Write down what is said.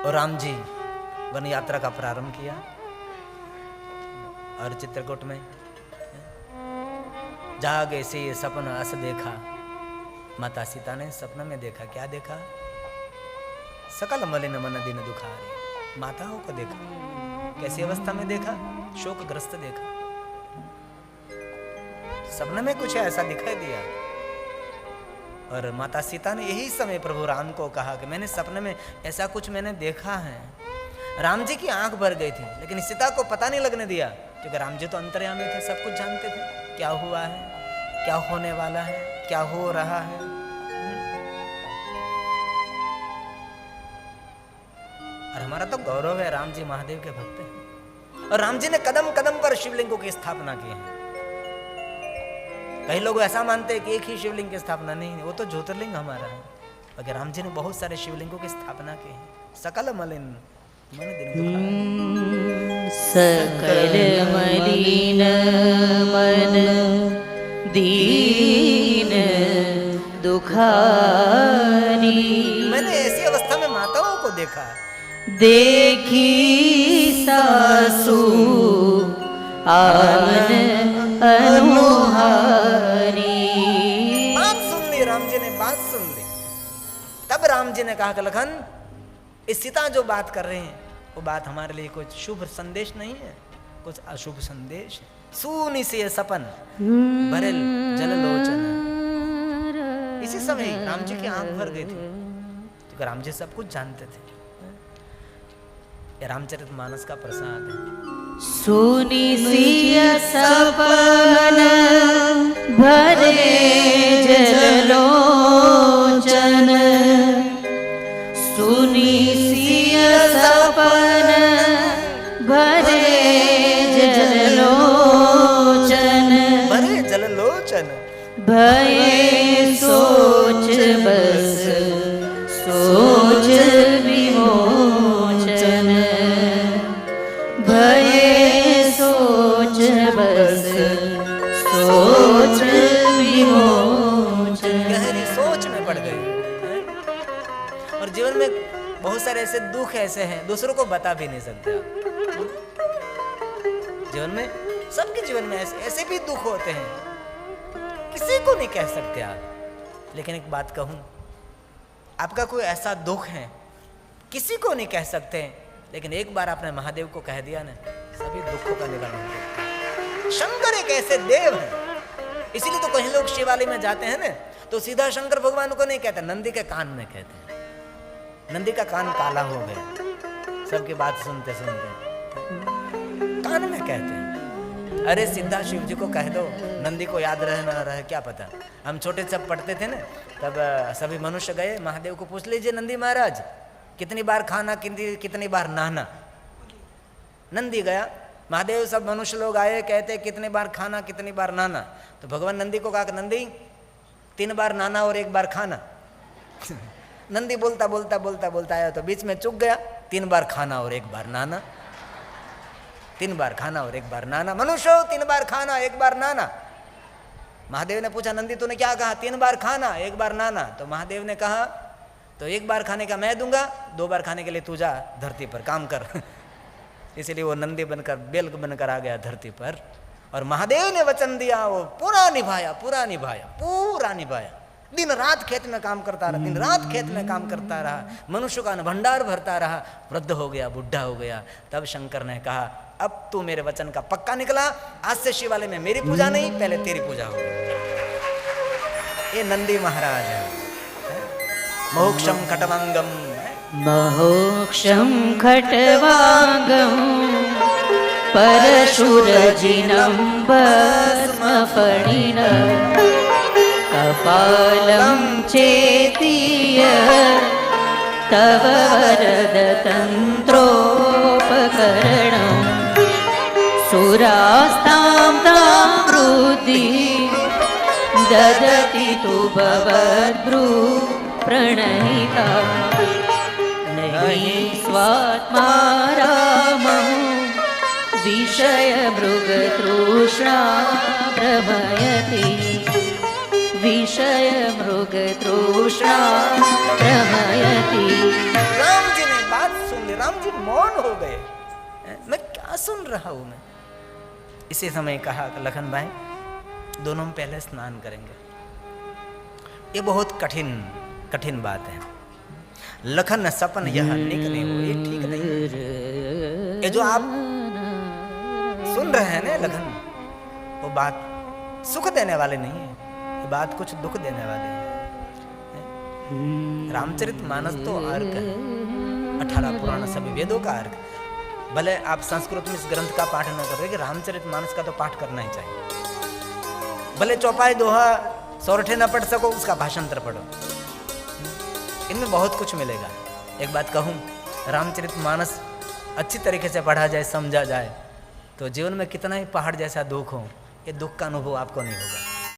और राम जी वन यात्रा का प्रारंभ किया और चित्रकूट में जाग ऐसे ये सपना अस देखा। माता सीता ने सपना में देखा, क्या देखा? सकल मलिन मन दिन दुखारे। माताओं को देखा, कैसी अवस्था में देखा? शोकग्रस्त देखा। सपने में कुछ ऐसा दिखाई दिया और माता सीता ने यही समय प्रभु राम को कहा कि मैंने सपने में ऐसा कुछ मैंने देखा है। राम जी की आंख भर गई थी, लेकिन सीता को पता नहीं लगने दिया, क्योंकि राम जी तो अंतर्यामी थे, सब कुछ जानते थे क्या हुआ है, क्या होने वाला है, क्या हो रहा है। और हमारा तो गौरव है, राम जी महादेव के भक्त हैं और राम जी ने कदम कदम पर शिवलिंगों की स्थापना की है। कई लोग ऐसा मानते हैं कि एक ही शिवलिंग की स्थापना, नहीं, वो तो ज्योतिर्लिंग हमारा है। अगर राम जी ने बहुत सारे शिवलिंगों की स्थापना की है। सकल मलिन मन दिन सकल मलिन मन दीन दुखारी। मैंने ऐसी अवस्था में माताओं को देखा, देखी सासू आवन अनुहारी। बात सुन ली राम जी ने, बात सुन ली। तब राम जी ने कहा कि लखन, इस सीता जो बात कर रहे हैं वो बात हमारे लिए कुछ शुभ संदेश नहीं है, कुछ अशुभ संदेश है। सूनी से सपन भरल जल लोचन। इसी समय राम जी की आंख भर गई थी, क्योंकि राम जी सब कुछ जानते थे। ये रामचरितमानस का प्रसाद है। सुनी सिय सपन भरे जल लोचन। सुनी सिय सपन भरे जल लोचन। भरे जल लोचन भये सोच बस सोच विमोचन। भये सोच बस सोच विमोचन। गहरी सोच में पड़ गई। और जीवन में बहुत सारे ऐसे दुख ऐसे हैं, दूसरों को बता भी नहीं सकते आप। जीवन में, सबके जीवन में ऐसे भी दुख होते हैं, किसी को नहीं कह सकते आप। लेकिन एक बात कहूं, आपका कोई ऐसा दुख है किसी को नहीं कह सकते, लेकिन एक बार आपने महादेव को कह दिया ना, सभी दुखों का निवारण हो जाता है। शंकर एक ऐसे देव है, इसीलिए तो कहीं लोग शिवालय में जाते हैं ना, तो सीधा शंकर भगवान को नहीं कहते, नंदी के कान में कहते हैं। नंदी का कान काला हो गया सबकी बात सुनते सुनते, कान में कहते हैं। अरे सीधा शिव जी को कह दो, नंदी को याद रहे ना रहे क्या पता। हम छोटे सब पढ़ते थे ना, तब सभी मनुष्य गए महादेव को, पूछ लीजिए नंदी महाराज कितनी बार खाना, कितनी बार नहाना। नंदी गया, महादेव सब मनुष्य लोग आए, कहते कितनी बार खाना कितनी बार नहाना। तो भगवान नंदी को कहा, नंदी 3 बार नहाना और 1 बार खाना। नंदी बोलता बोलता बोलता बोलता आया तो बीच में चुक गया, 3 बार खाना और 1 बार नहाना। 3 बार खाना और 1 बार नहाना। मनुष्य 3 बार खाना 1 बार नहाना। महादेव ने पूछा, नंदी तूने क्या कहा? 3 बार खाना 1 बार नहाना। तो महादेव ने कहा, तो 1 बार खाने का मैं दूंगा, 2 बार खाने के लिए तू जा धरती पर काम कर। इसलिए वो नंदी बनकर, बेल बनकर आ गया धरती पर, और महादेव ने वचन दिया, वो पूरा निभाया, पूरा निभाया, पूरा निभाया। दिन रात खेत में काम करता रहा, दिन रात खेत में काम करता रहा, मनुष्य का भंडार भरता रहा, वृद्ध हो गया, बुढ़ा हो गया। तब शंकर ने कहा, अब तू मेरे वचन का पक्का निकला, आज से शिवालय में मेरी पूजा नहीं, पहले तेरी पूजा होगी। ये नंदी महाराज है। मोक्षम खटवांगम, मोक्षम खटवांगम परशुरजिनं भस्मफणिनं। कपालं चेतीय तव वरदतन्त्रोपकरणं। सुरास्तां तां वृद्धि ददति तु भवद्भ्रू प्रणहिता। नहि स्वात्मा रामं विषय मृगतृष्णा प्रभयति। विषय मृगतृष्णा प्रभयति। राम जी ने बात सुन मैं क्या सुन रहा हूं मैं। इसी समय कहा कि लखन भाई दोनों में पहले स्नान करेंगे। ये बहुत कठिन बात है। लखन सपन यह निकले हो, ये ठीक नहीं है। ये जो आप सुन रहे हैं ना लखन, वो बात सुख देने वाले नहीं है, ये बात कुछ दुख देने वाले है। रामचरितमानस तो अर्क है, 18 पुराण सभी वेदों का अर्क। भले आप संस्कृत में इस ग्रंथ का पाठ न कर रहे कि रामचरितमानस का तो पाठ करना ही चाहिए। भले चौपाई दोहा सौरठे न पढ़ सको, उसका भाषांतर पढ़ो, इनमें बहुत कुछ मिलेगा। एक बात कहूँ, रामचरितमानस अच्छी तरीके से पढ़ा जाए, समझा जाए, तो जीवन में कितना ही पहाड़ जैसा दुख हो, ये दुख का अनुभव आपको नहीं होगा।